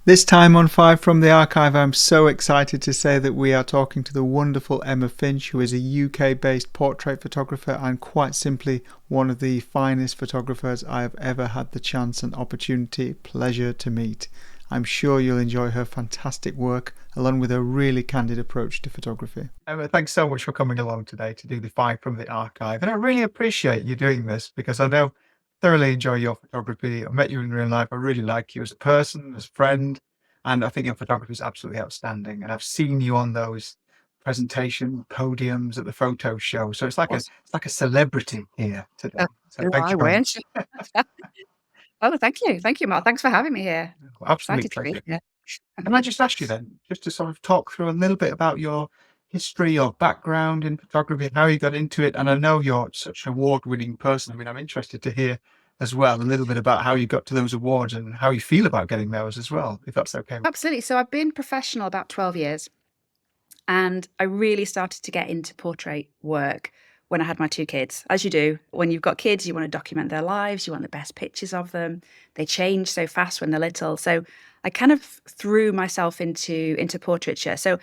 This time on Five from the Archive, I'm so excited to say that we are talking to the wonderful Emma Finch, who is a UK-based portrait photographer and quite simply one of the finest photographers I have ever had the chance and pleasure to meet. I'm sure you'll enjoy her fantastic work, along with her really candid approach to photography. Emma, thanks so much for coming along today to do the Five from the Archive. And I really appreciate you doing this because I know thoroughly enjoy your photography. I met you in real life. I really like you as a person, as a friend, and I think your photography is absolutely outstanding. And I've seen you on those presentation podiums at the photo show, so Was it's like a celebrity here today. So oh, thank I you very much. wish. Oh, thank you. Thank you, Mark. Thanks for having me here. Absolute Excited to be pleasure. here. Can I just ask you then, just to sort of talk through a little bit about your history, your background in photography, and how you got into it? And I know you're such an award-winning person. I mean, I'm interested to hear as well a little bit about how you got to those awards and how you feel about getting those as well, if that's okay. Absolutely. So I've been professional about 12 years, and I really started to get into portrait work when I had my two kids. As you do, when you've got kids, you want to document their lives, you want the best pictures of them. They change so fast when they're little. So I kind of threw myself into portraiture. So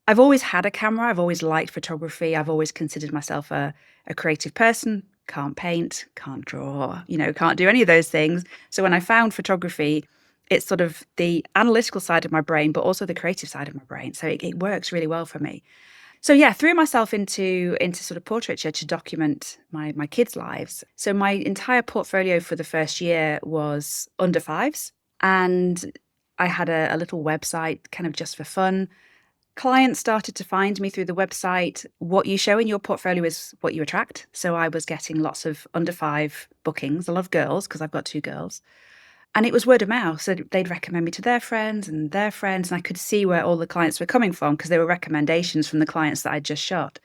I've always had a camera. I've always liked photography. I've always considered myself a creative person. Can't paint, can't draw, can't do any of those things. So when I found photography, it's sort of the analytical side of my brain, but also the creative side of my brain. So it works really well for me. So yeah, threw myself into sort of portraiture to document my kids' lives. So my entire portfolio for the first year was under fives, and I had a little website kind of just for fun. Clients started to find me through the website. What you show in your portfolio is what you attract. So I was getting lots of under five bookings. I love girls because I've got two girls. And it was word of mouth. So they'd recommend me to their friends and their friends. And I could see where all the clients were coming from because they were recommendations from the clients that I'd just shot.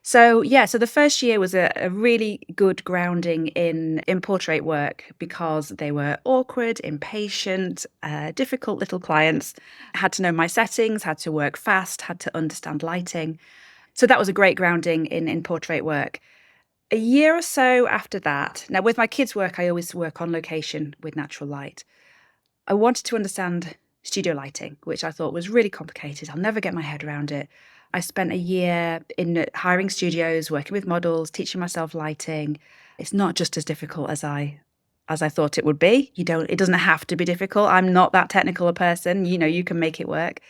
So yeah, so the first year was a really good grounding in portrait work because they were awkward, impatient, difficult little clients. Had to know my settings, had to work fast, had to understand lighting. So that was a great grounding in portrait work. A year or so after that, now with my kids' work, I always work on location with natural light. I wanted to understand studio lighting, which I thought was really complicated. I'll never get my head around it. I spent a year in hiring studios, working with models, teaching myself lighting. It's not just as difficult as I thought it would be. It doesn't have to be difficult. I'm not that technical a person. You can make it work.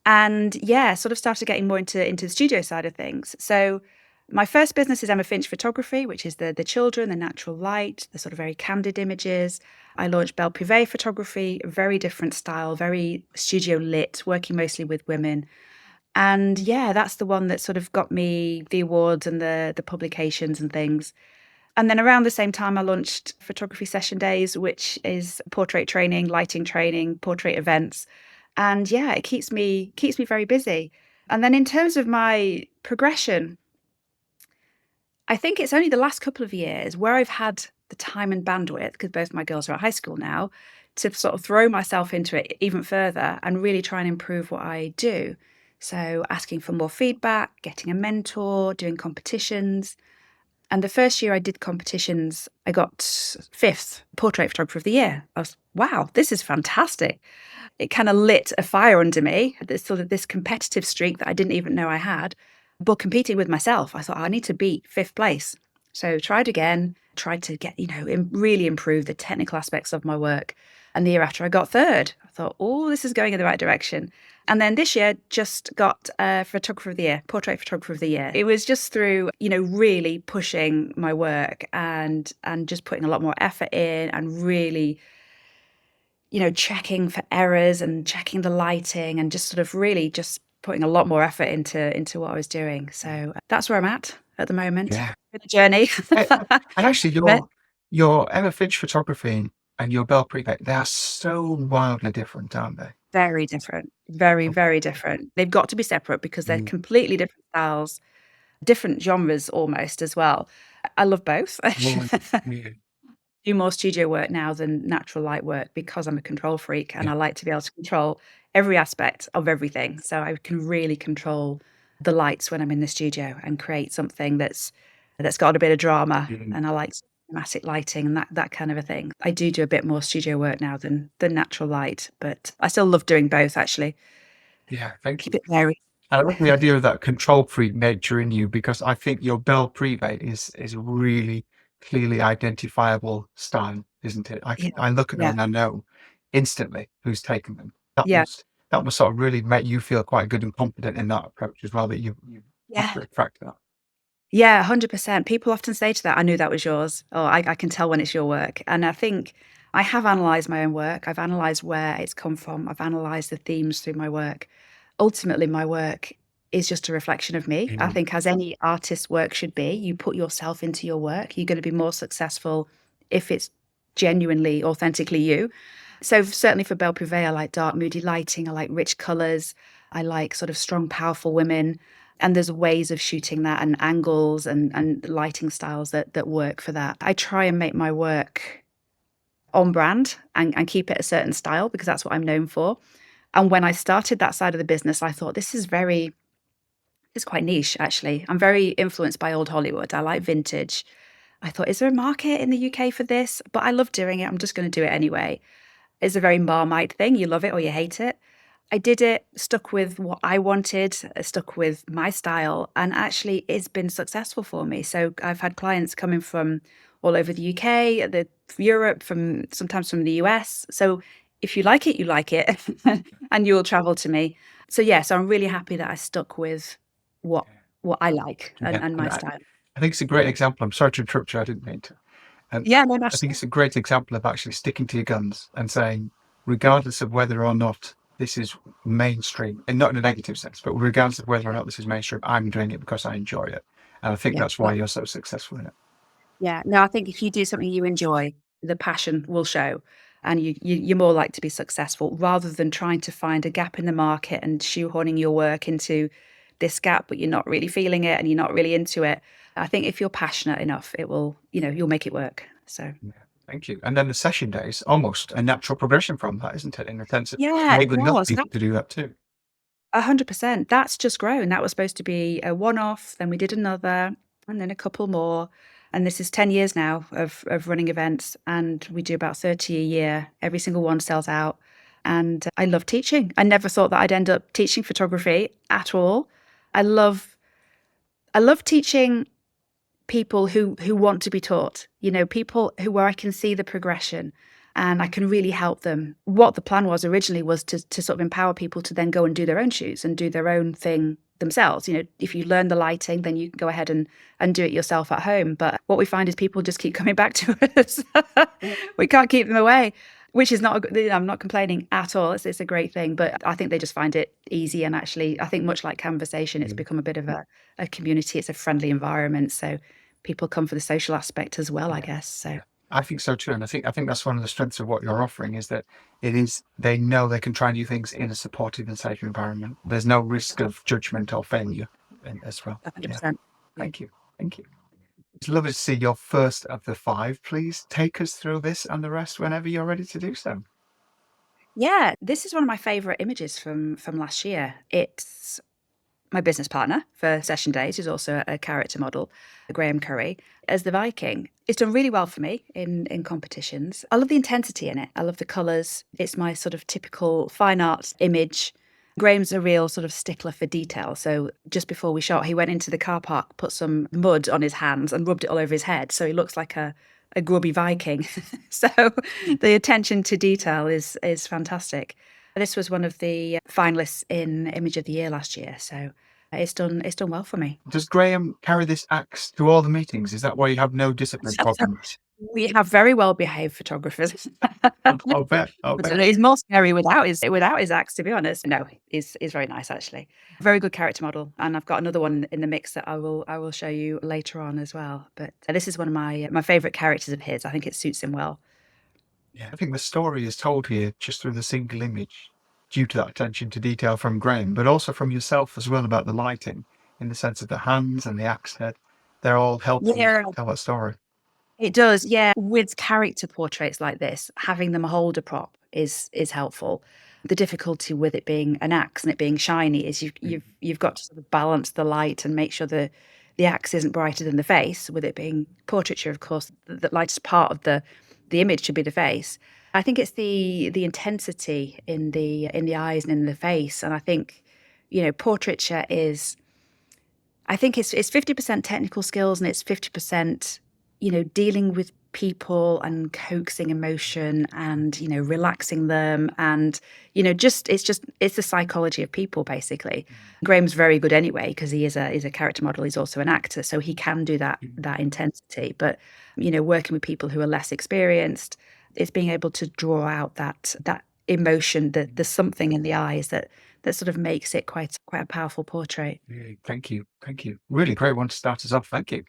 And yeah, sort of started getting more into the studio side of things. So my first business is Emma Finch Photography, which is the children, the natural light, the sort of very candid images. I launched Belle Prive Photography, a very different style, very studio lit, working mostly with women. And yeah, that's the one that sort of got me the awards and the publications and things. And then around the same time, I launched Photography Session Days, which is portrait training, lighting training, portrait events. And yeah, it keeps me very busy. And then in terms of my progression, I think it's only the last couple of years where I've had the time and bandwidth, because both my girls are at high school now, to sort of throw myself into it even further and really try and improve what I do. So asking for more feedback, getting a mentor, doing competitions. And the first year I did competitions, I got fifth portrait photographer of the year. I was, wow, this is fantastic. It kind of lit a fire under me, this competitive streak that I didn't even know I had. But competing with myself, I thought I need to beat fifth place. So tried again, tried to get, really improve the technical aspects of my work. And the year after I got third, I thought, oh, this is going in the right direction. And then this year just got photographer of the year, portrait photographer of the year. It was just through, really pushing my work and just putting a lot more effort in and really, checking for errors and checking the lighting and just sort of really just putting a lot more effort into what I was doing. So that's where I'm at the moment. Yeah. Been a journey. And actually, But your Emma Finch photography and your Belle Prive, they are so wildly different, aren't they? very different. Very, very different. They've got to be separate because they're Mm. completely different styles, different genres almost as well. I love both. Well, yeah. Do more studio work now than natural light work because I'm a control freak and Yeah. I like to be able to control every aspect of everything. So I can really control the lights when I'm in the studio and create something that's got a bit of drama. Mm. And I like cinematic lighting and that kind of a thing. I do a bit more studio work now than natural light, but I still love doing both, actually. Yeah, thank Keep you. it varied. I love the idea of that control freak nature in you, because I think your Belle Prive is a really clearly identifiable style, isn't it? Yeah. I look at her Yeah. and I know instantly who's taken them. Yeah. That must sort of really make you feel quite good and confident in that approach as well, that you Yeah. attract that. Yeah, 100%. People often say to that, I knew that was yours, or I can tell when it's your work. And I think I have analysed my own work. I've analysed where it's come from. I've analysed the themes through my work. Ultimately, my work is just a reflection of me. I think as any artist's work should be, you put yourself into your work. You're going to be more successful if it's genuinely, authentically you. So certainly for Belle Privé, I like dark, moody lighting. I like rich colours. I like sort of strong, powerful women. And there's ways of shooting that and angles and lighting styles that work for that. I try and make my work on brand and keep it a certain style because that's what I'm known for. And when I started that side of the business, I thought it's quite niche, actually. I'm very influenced by old Hollywood. I like vintage. I thought, is there a market in the UK for this? But I love doing it. I'm just going to do it anyway. It's a very Marmite thing. You love it or you hate it. I did it, stuck with what I wanted, stuck with my style, and actually it's been successful for me. So I've had clients coming from all over the UK, Europe, sometimes from the US. So if you like it, you like it, and you will travel to me. So yeah, so I'm really happy that I stuck with what I like Yeah, and and my style. I think it's a great example. I'm sorry to interrupt you. I didn't mean to. And Yeah, no, I think it's a great example of actually sticking to your guns and saying, regardless of whether or not this is mainstream, and not in a negative sense, but regardless of whether or not this is mainstream, I'm doing it because I enjoy it. And I think yeah. that's why you're so successful in it. Yeah, no, I think if you do something you enjoy, the passion will show, and you're more likely to be successful rather than trying to find a gap in the market and shoehorning your work into this gap, but you're not really feeling it and you're not really into it. I think if you're passionate enough, it will, you'll make it work. So Yeah, thank you. And then the session days, almost a natural progression from that, isn't it? In the sense of yeah, it enabling other was. people to do that too. 100%. That's just grown. That was supposed to be a one-off, then we did another, and then a couple more. And this is 10 years now of running events, and we do about 30 a year. Every single one sells out. And I love teaching. I never thought that I'd end up teaching photography at all. I love teaching people who want to be taught, people where I can see the progression and I can really help them. What the plan was originally was to sort of empower people to then go and do their own shoots and do their own thing themselves. If you learn the lighting, then you can go ahead and do it yourself at home. But what we find is people just keep coming back to us. We can't keep them away, which is not, I'm not complaining at all. It's a great thing, but I think they just find it easy. And actually, I think much like Camversation, it's become a bit of a community. It's a friendly environment. So people come for the social aspect as well, I guess. So I think so too, and I think that's one of the strengths of what you're offering is that they know they can try new things in a supportive and safe environment. There's no risk of judgment or failure as well. 100%. Thank you, thank you. It's lovely to see your first of the 5. Please take us through this and the rest whenever you're ready to do so. Yeah, this is one of my favorite images from last year. It's my business partner for session days, who's also a character model, Graham Curry, as the Viking. It's done really well for me in competitions. I love the intensity in it. I love the colours. It's my sort of typical fine arts image. Graham's a real sort of stickler for detail. So just before we shot, he went into the car park, put some mud on his hands and rubbed it all over his head. So he looks like a grubby Viking. So the attention to detail is fantastic. This was one of the finalists in Image of the Year last year, so it's done well for me. Does Graham carry this axe to all the meetings? Is that why you have no discipline problems? We have very well behaved photographers. I'll bet. But he's more scary without his axe, to be honest. No, he's very nice actually. Very good character model, and I've got another one in the mix that I will show you later on as well. But this is one of my favourite characters of his. I think it suits him well. Yeah, I think the story is told here just through the single image, due to that attention to detail from Graham, but also from yourself as well about the lighting, in the sense of the hands and the axe head. They're all helping tell that story. It does, yeah. With character portraits like this, having them hold a prop is helpful. The difficulty with it being an axe and it being shiny is you've got to sort of balance the light and make sure the the axe isn't brighter than the face, with it being portraiture, of course, the lightest part of the image should be the face. I think it's the intensity in the eyes and in the face. And I think, portraiture is, I think it's 50% technical skills and it's 50%, dealing with people and coaxing emotion and, relaxing them. And, it's the psychology of people, basically. Graham's very good anyway, because he's a character model. He's also an actor, so he can do that intensity. But, working with people who are less experienced, it's being able to draw out that emotion, that there's something in the eyes that sort of makes it quite a powerful portrait. Thank you. Really great one to start us off. Thank you.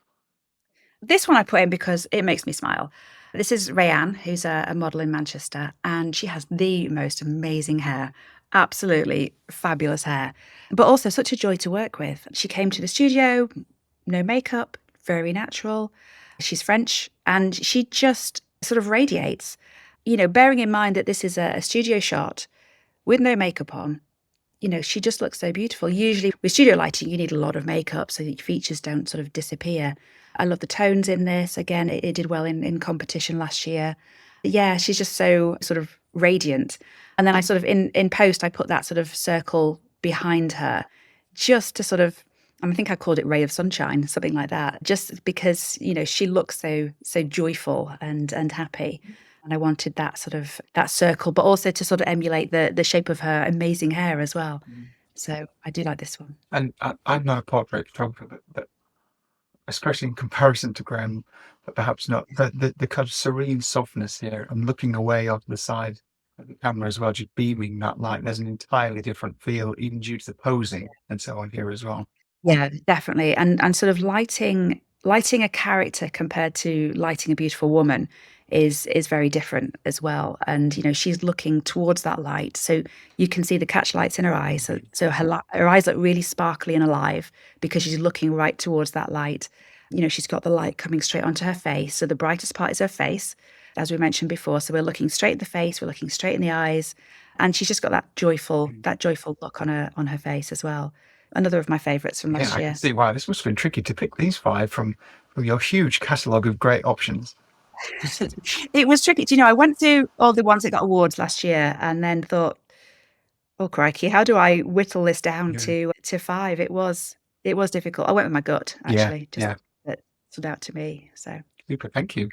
This one I put in because it makes me smile. This is Rayanne, who's a model in Manchester, and she has the most amazing hair. Absolutely fabulous hair, but also such a joy to work with. She came to the studio, no makeup, very natural. She's French, and she just sort of radiates. Bearing in mind that this is a studio shot with no makeup on, she just looks so beautiful. Usually with studio lighting, you need a lot of makeup so that your features don't sort of disappear. I love the tones in this. Again, it did well in competition last year. Yeah, she's just so sort of radiant. And then I sort of, in post, I put that sort of circle behind her just to sort of, I think I called it ray of sunshine, something like that, just because, she looks so joyful and happy. And I wanted that sort of, that circle, but also to sort of emulate the shape of her amazing hair as well. So I do like this one. And I'm not a portrait photographer, but especially in comparison to Graham, but perhaps not, the kind of serene softness here and looking away off the side of the camera as well, just beaming that light. There's an entirely different feel, even due to the posing and so on here as well. Yeah, definitely. And sort of lighting a character compared to lighting a beautiful woman is very different as well. And she's looking towards that light, so you can see the catch lights in her eyes. So her eyes look really sparkly and alive because she's looking right towards that light. She's got the light coming straight onto her face. So the brightest part is her face, as we mentioned before. So we're looking straight at the face, we're looking straight in the eyes, and she's just got that joyful look on her face as well. Another of my favourites from last I year. can see why this must have been tricky to pick these 5 from your huge catalogue of great options. It was tricky. I went through all the ones that got awards last year and then thought, oh crikey, how do I whittle this down to 5? It was difficult. I went with my gut, actually. That stood out to me. So Super, thank you.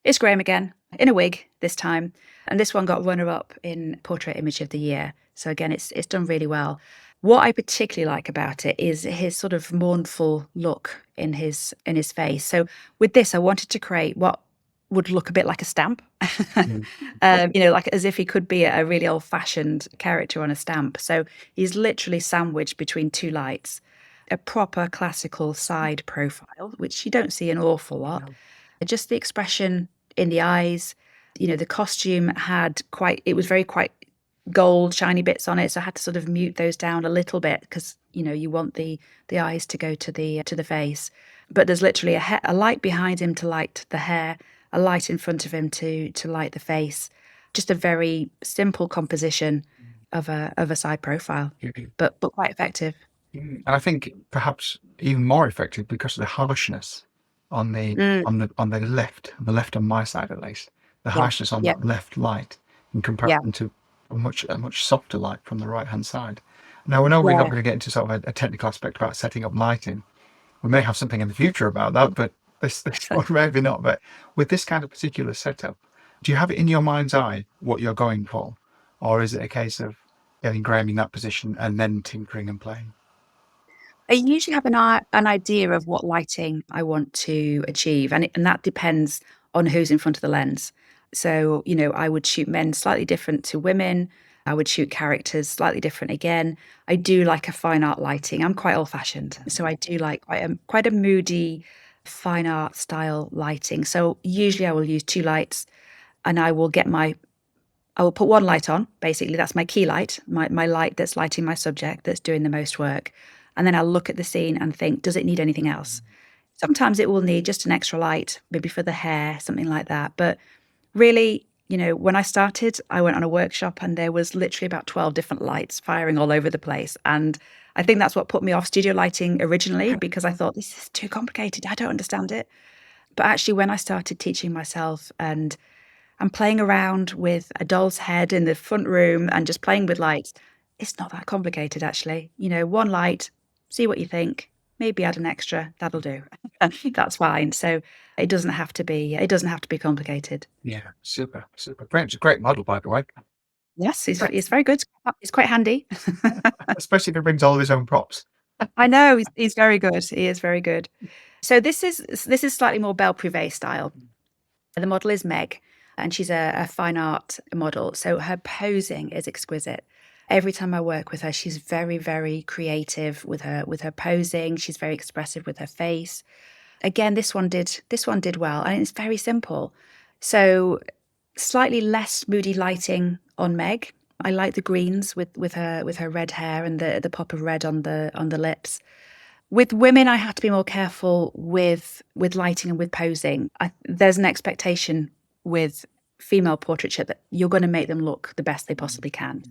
it's Graham again, in a wig this time. And this one got runner-up in Portrait Image of the Year. So again, it's done really well. What I particularly like about it is his sort of mournful look in his face. So with this, I wanted to create what would look a bit like a stamp, like as if he could be a really old-fashioned character on a stamp. So he's literally sandwiched between 2 lights, a proper classical side profile, which you don't see an awful lot. No. Just the expression in the eyes, the costume it was very quite gold, shiny bits on it. So I had to sort of mute those down a little bit because, you want the eyes to go to the face. But there's literally a light behind him to light the hair, a light in front of him to light the face. Just a very simple composition of a side profile, but quite effective. And I think perhaps even more effective because of the harshness on the left on my side at least, the harshness on that left light in comparison to a much softer light from the right hand side. Now, we know we're not going to get into sort of a technical aspect about setting up lighting. We may have something in the future about that, but this one maybe not. But with this kind of particular setup, do you have it in your mind's eye what you're going for, or is it a case of getting Graham in that position and then tinkering and playing? I usually have an idea of what lighting I want to achieve, and that depends on who's in front of the lens. So, I would shoot men slightly different to women. I would shoot characters slightly different again. I do like a fine art lighting. I'm quite old-fashioned, so I do like quite a moody, fine art style lighting. So usually I will use 2 lights, and I will put 1 light on. Basically, that's my key light, my light that's lighting my subject, that's doing the most work. And then I'll look at the scene and think, does it need anything else? Sometimes it will need just an extra light, maybe for the hair, something like that. But really, When I started, I went on a workshop and there was literally about 12 different lights firing all over the place. And I think that's what put me off studio lighting originally, because I thought this is too complicated. I don't understand it. But actually, when I started teaching myself and playing around with a doll's head in the front room and just playing with lights, it's not that complicated, actually. One light, see what you think, maybe add an extra, that'll do. That's fine. So it doesn't have to be complicated. Yeah, super, super. Graham's a great model, by the way, Yes, he's very good. He's quite handy. especially if he brings all of his own props. I know he's very good. He is very good. So this is slightly more Belle Prive style. The model is Meg, and she's a fine art model. So her posing is exquisite. Every time I work with her, she's very, very creative with her posing. She's very expressive with her face. Again, this one did well, and it's very simple. So slightly less moody lighting on Meg. I like the greens with her red hair and the pop of red on the lips. With women, I have to be more careful with lighting and with posing. There's an expectation with female portraiture that you're going to make them look the best they possibly can.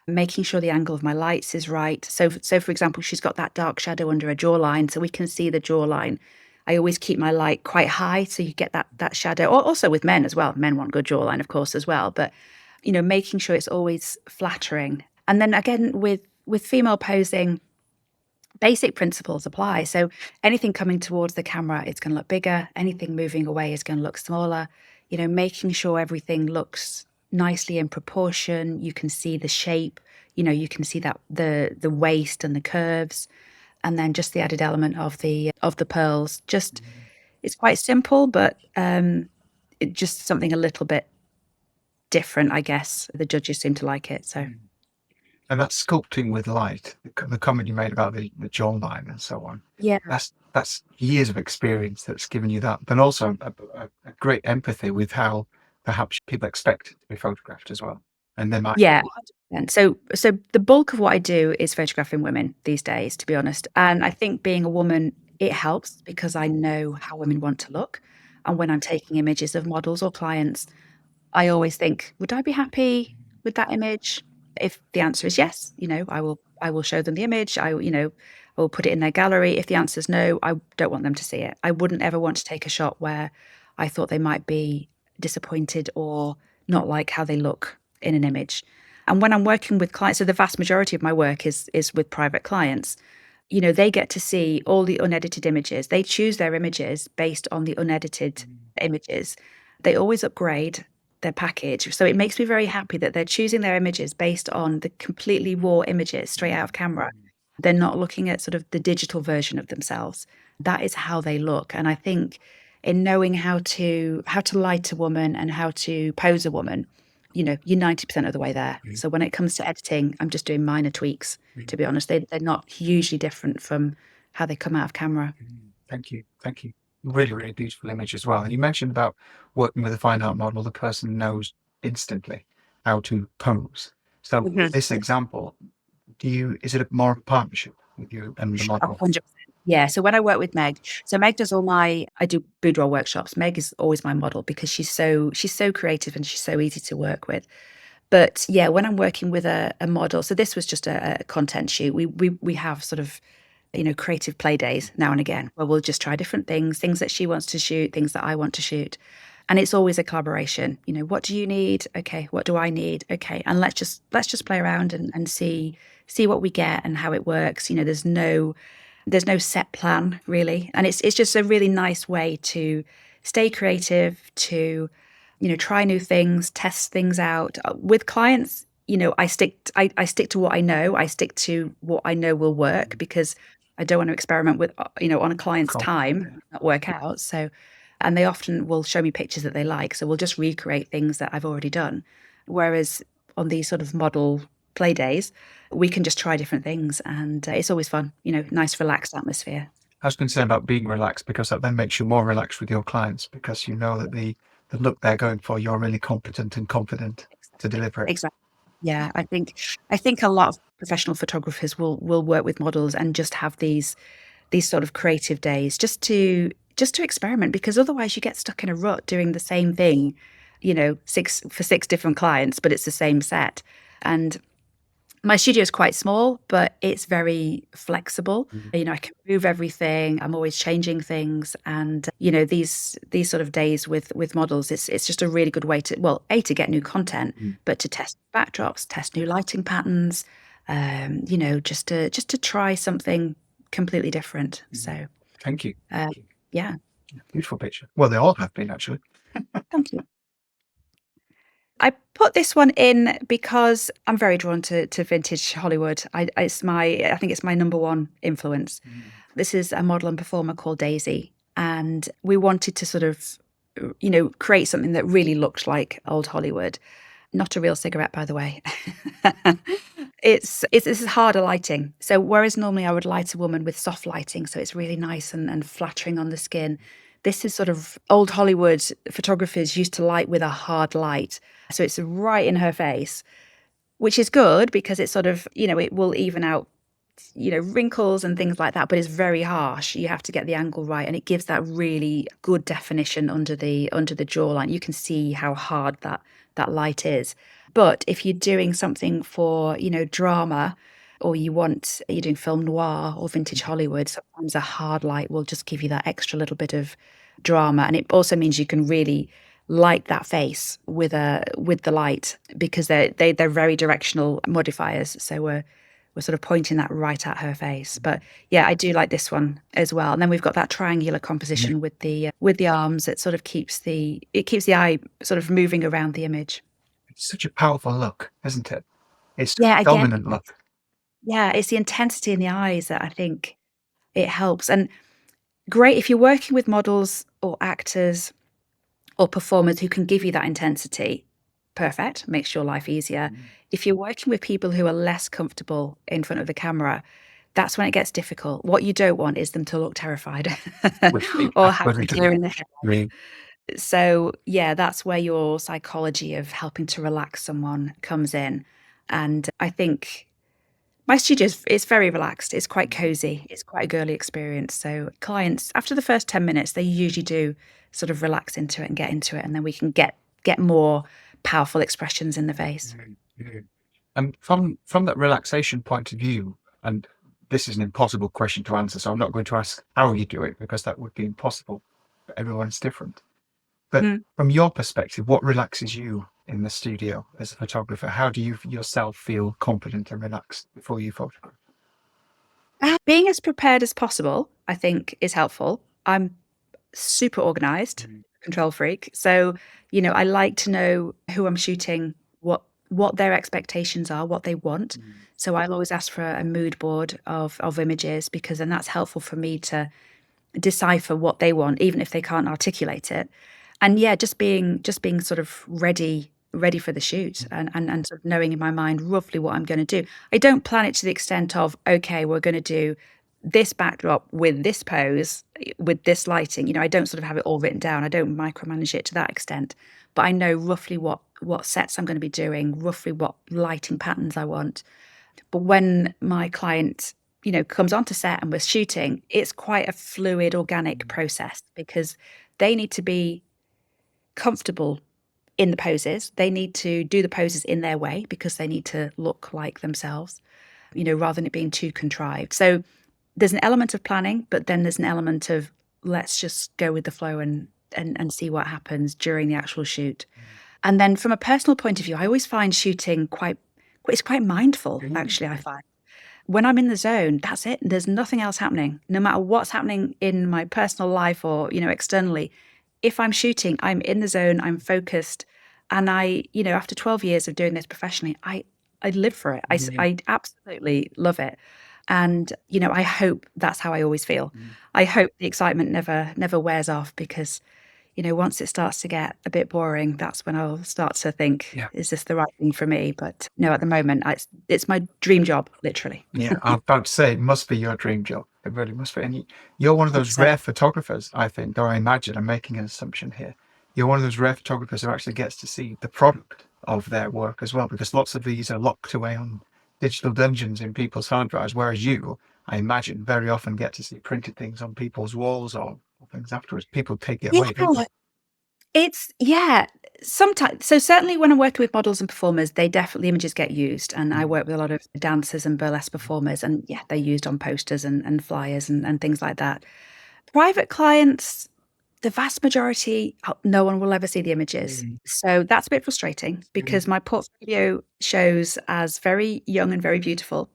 Making sure the angle of my lights is right. So for example, she's got that dark shadow under her jawline, so we can see the jawline. I always keep my light quite high so you get that shadow. Also with men as well. Men want good jawline, of course, as well. But making sure it's always flattering. And then again with female posing, basic principles apply. So anything coming towards the camera, it's going to look bigger. Anything moving away is going to look smaller. Making sure everything looks nicely in proportion. You can see the shape. You can see that the waist and the curves, and then just the added element of the pearls. Just it's quite simple, but just something a little bit different, I guess. The judges seem to like it. So. And that's sculpting with light. The comment you made about the jawline and so on. Yeah. That's years of experience that's given you that, but also a great empathy with how perhaps people expect to be photographed as well. And they might. Yeah. And so the bulk of what I do is photographing women these days, to be honest. And I think being a woman, it helps because I know how women want to look. And when I'm taking images of models or clients, I always think, would I be happy with that image? If the answer is yes, I will show them the image. I will put it in their gallery. If the answer is no, I don't want them to see it. I wouldn't ever want to take a shot where I thought they might be disappointed or not like how they look in an image. And when I'm working with clients, so the vast majority of my work is with private clients, they get to see all the unedited images. They choose their images based on the unedited images. They always upgrade their package. So it makes me very happy that they're choosing their images based on the completely raw images straight out of camera. They're not looking at sort of the digital version of themselves. That is how they look. And I think in knowing how to light a woman and how to pose a woman, you're 90% of the way there. So when it comes to editing, I'm just doing minor tweaks, to be honest. They're not hugely different from how they come out of camera. Thank you. Really, really beautiful image as well. And you mentioned about working with a fine art model, the person knows instantly how to pose. So this example, is it more of a partnership with you and the model? 100%. Yeah. So when I work with Meg, so Meg does I do boudoir workshops. Meg is always my model because she's so creative and she's so easy to work with. But yeah, when I'm working with a model, so this was just a content shoot. We have sort of creative play days now and again where we'll just try different things that she wants to shoot, things that I want to shoot. And it's always a collaboration. What do you need? Okay. What do I need? Okay. And let's just play around and see what we get and how it works. There's no set plan really. And it's just a really nice way to stay creative, to, try new things, test things out. With clients, I stick to what I know. I stick to what I know will work because I don't want to experiment with, on a client's time, not work out. So, and they often will show me pictures that they like. So we'll just recreate things that I've already done. Whereas on these sort of model play days, we can just try different things. And it's always fun, nice, relaxed atmosphere. I was concerned about being relaxed because that then makes you more relaxed with your clients because you know that the look they're going for, you're really competent and confident to deliver it. Exactly. Yeah, I think a lot of professional photographers will work with models and just have these sort of creative days just to experiment, because otherwise you get stuck in a rut doing the same thing, six different clients, but it's the same set. And my studio is quite small, but it's very flexible. I can move everything. I'm always changing things, and these sort of days with models, it's just a really good way to, well, A, to get new content, but to test backdrops, test new lighting patterns, just to try something completely different. So Thank you. yeah, Beautiful picture. Well, they all have been, actually. thank you. I put this one in because I'm very drawn to vintage Hollywood. I think it's my number one influence. This is a model and performer called Daisy, and we wanted to sort of, create something that really looked like old Hollywood. Not a real cigarette, by the way. This is harder lighting. So whereas normally I would light a woman with soft lighting, so it's really nice and flattering on the skin, this is sort of old Hollywood photographers used to light with a hard light. So it's right in her face, which is good because it's sort of, it will even out, wrinkles and things like that, but it's very harsh. You have to get the angle right, and it gives that really good definition under the jawline. You can see how hard that light is. But if you're doing something for, drama, or you're doing film noir or vintage Hollywood, sometimes a hard light will just give you that extra little bit of drama. And it also means you can really light that face with the light, because they're very directional modifiers. So we're sort of pointing that right at her face. But yeah, I do like this one as well. And then we've got that triangular composition with the arms. It sort of keeps the eye sort of moving around the image. It's such a powerful look, isn't it? It's Yeah, a dominant look. Yeah, it's the intensity in the eyes that I think it helps. And great if you're working with models or actors or performers who can give you that intensity. Perfect, makes your life easier. If you're working with people who are less comfortable in front of the camera, that's when it gets difficult. What you don't want is them to look terrified or have a tear in the head. So yeah, that's where your psychology of helping to relax someone comes in. And I think my studio is very relaxed. It's quite cozy. It's quite a girly experience. So clients, after the first 10 minutes, they usually do sort of relax into it and get into it. And then we can get more powerful expressions in the face. And from that relaxation point of view, and this is an impossible question to answer, so I'm not going to ask how you do it, because that would be impossible. But everyone's different. But from your perspective, what relaxes you in the studio as a photographer? How do you yourself feel confident and relaxed before you photograph? Being as prepared as possible, I think, is helpful. I'm super organized, control freak. So, I like to know who I'm shooting, what their expectations are, what they want. So I'll always ask for a mood board of images, because then that's helpful for me to decipher what they want, even if they can't articulate it. And yeah, just being sort of ready for the shoot, and sort of knowing in my mind roughly what I'm going to do. I don't plan it to the extent of, okay, we're going to do this backdrop with this pose, with this lighting. I don't sort of have it all written down. I don't micromanage it to that extent, but I know roughly what sets I'm going to be doing, roughly what lighting patterns I want. But when my client, comes onto set and we're shooting, it's quite a fluid, organic process, because they need to be comfortable in the poses. They need to do the poses in their way, because they need to look like themselves, rather than it being too contrived. So there's an element of planning, but then there's an element of, let's just go with the flow and see what happens during the actual shoot. And then from a personal point of view, I always find shooting it's quite mindful, actually, I find. When I'm in the zone, that's it. There's nothing else happening. No matter what's happening in my personal life or, externally, if I'm shooting, I'm in the zone, I'm focused. And after 12 years of doing this professionally, I live for it. I absolutely love it. And, I hope that's how I always feel. I hope the excitement never wears off, because, once it starts to get a bit boring, that's when I'll start to think, is this the right thing for me? But no, at the moment, it's my dream job, literally. Yeah, I'm about to say, it must be your dream job. It really must be. And you're one of those rare photographers, I think, or I imagine, I'm making an assumption here. You're one of those rare photographers who actually gets to see the product of their work as well, because lots of these are locked away on digital dungeons in people's hard drives, whereas you, I imagine, very often get to see printed things on people's walls or things afterwards. People take it away, don't they? It's yeah, sometimes. So certainly when I'm working with models and performers, the images get used, and I work with a lot of dancers and burlesque performers, and yeah, they're used on posters and flyers and things like that. Private clients, the vast majority, no one will ever see the images. So that's a bit frustrating because my portfolio shows as very young and very beautiful,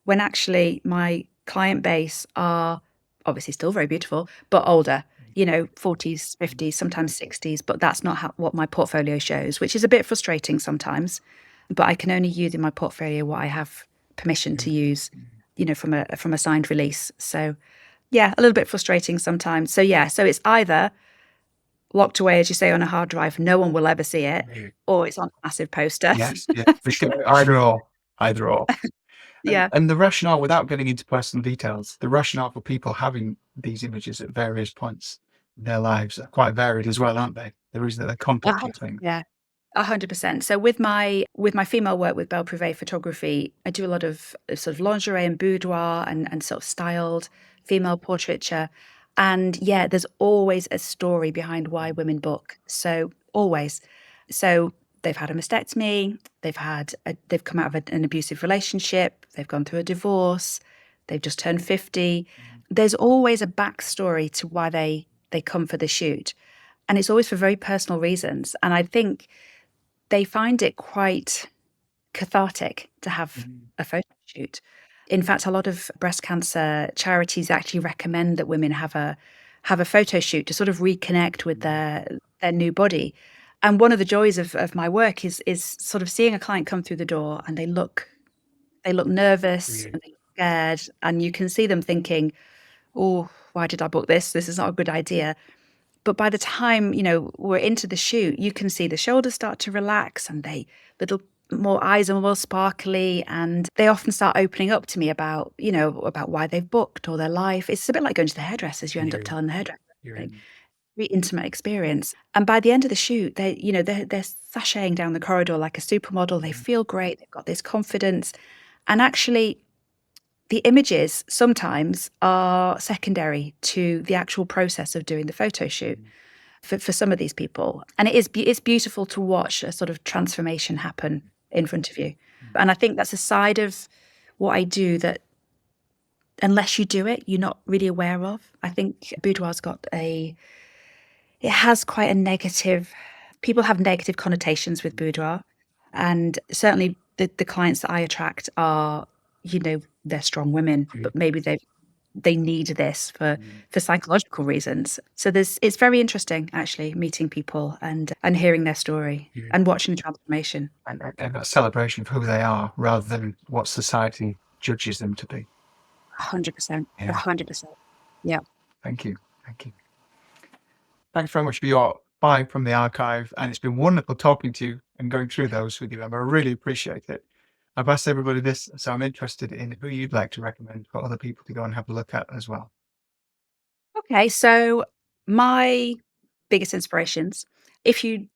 when actually my client base are obviously still very beautiful, but older, 40s, 50s, sometimes 60s. But that's not what my portfolio shows, which is a bit frustrating sometimes. But I can only use in my portfolio what I have permission to use, from a signed release. So yeah, a little bit frustrating sometimes. So yeah, so it's either locked away, as you say, on a hard drive, no one will ever see it, or it's on a massive poster. Yes, yeah, for sure. Either or, either or. Yeah. And the rationale, without getting into personal details, the rationale for people having these images at various points in their lives are quite varied as well, aren't they? The reason that they're complex, I think. Yeah. 100%. So with my female work with Belle Prive photography, I do a lot of sort of lingerie and boudoir and sort of styled female portraiture. And yeah, there's always a story behind why women book. So always. So they've had a mastectomy, they've come out of an abusive relationship, they've gone through a divorce, they've just turned 50. There's always a backstory to why they come for the shoot. And it's always for very personal reasons. And I think they find it quite cathartic to have a photo shoot. In fact, a lot of breast cancer charities actually recommend that women have a photo shoot to sort of reconnect with their new body. And one of the joys of my work is sort of seeing a client come through the door and they look nervous and they look scared, and you can see them thinking, "Oh, why did I book this? This is not a good idea." But by the time, we're into the shoot, you can see the shoulders start to relax, and they little more eyes are more sparkly, and they often start opening up to me about why they've booked or their life. It's a bit like going to the hairdressers. You end up telling the hairdresser. Very intimate experience. And by the end of the shoot, they're sashaying down the corridor like a supermodel. They feel great. They've got this confidence. And actually, the images sometimes are secondary to the actual process of doing the photo shoot for some of these people. And it's beautiful to watch a sort of transformation happen in front of you. And I think that's a side of what I do that, unless you do it, you're not really aware of. I think boudoir's it has quite a negative, people have negative connotations with boudoir. And certainly the clients that I attract are, they're strong women, but maybe they need this for psychological reasons. So it's very interesting actually meeting people and hearing their story and watching the transformation. And a celebration of who they are rather than what society judges them to be. 100%. Yeah. 100%. Yeah. Thank you. Thank you. Thanks very much for your buy from the archive. And it's been wonderful talking to you and going through those with you, Emma. I really appreciate it. I've asked everybody this, so I'm interested in who you'd like to recommend for other people to go and have a look at as well. Okay. So my biggest inspirations, if you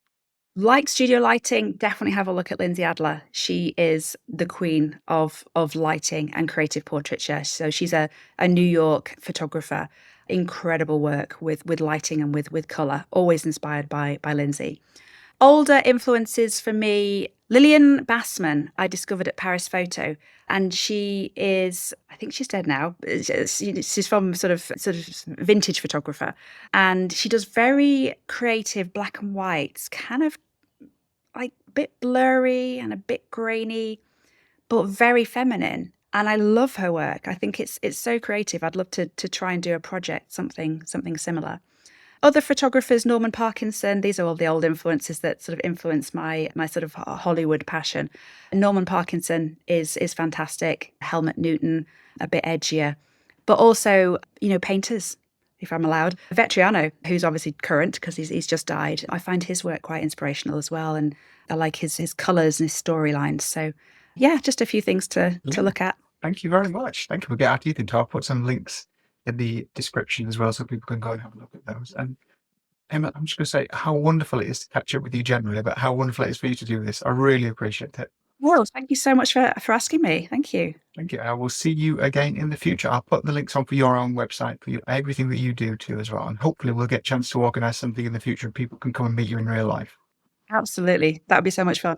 like studio lighting, definitely have a look at Lindsay Adler. She is the queen of lighting and creative portraiture. So she's a New York photographer. Incredible work with lighting and with color. Always inspired by Lindsay. Older influences for me, Lillian Bassman, I discovered at Paris Photo, and she is, I think she's dead now. She's from sort of vintage photographer, and she does very creative black and whites, kind of like a bit blurry and a bit grainy, but very feminine. And I love her work. I think it's so creative. I'd love to try and do a project, something similar. Other photographers, Norman Parkinson, these are all the old influences that sort of influence my sort of Hollywood passion. Norman Parkinson is fantastic. Helmut Newton, a bit edgier. But also, painters, if I'm allowed. Vetriano, who's obviously current because he's just died. I find his work quite inspirational as well. And I like his colours and his storylines. So yeah, just a few things to look at. Thank you very much. Thank you. We'll get our teeth into. I'll put some links in the description as well so people can go and have a look at those. And Emma, I'm just going to say how wonderful it is to catch up with you generally, but how wonderful it is for you to do this. I really appreciate it. Well, thank you so much for asking me. Thank you. Thank you. I will see you again in the future. I'll put the links on for your own website, for you, everything that you do too as well. And hopefully we'll get a chance to organise something in the future and people can come and meet you in real life. Absolutely. That would be so much fun.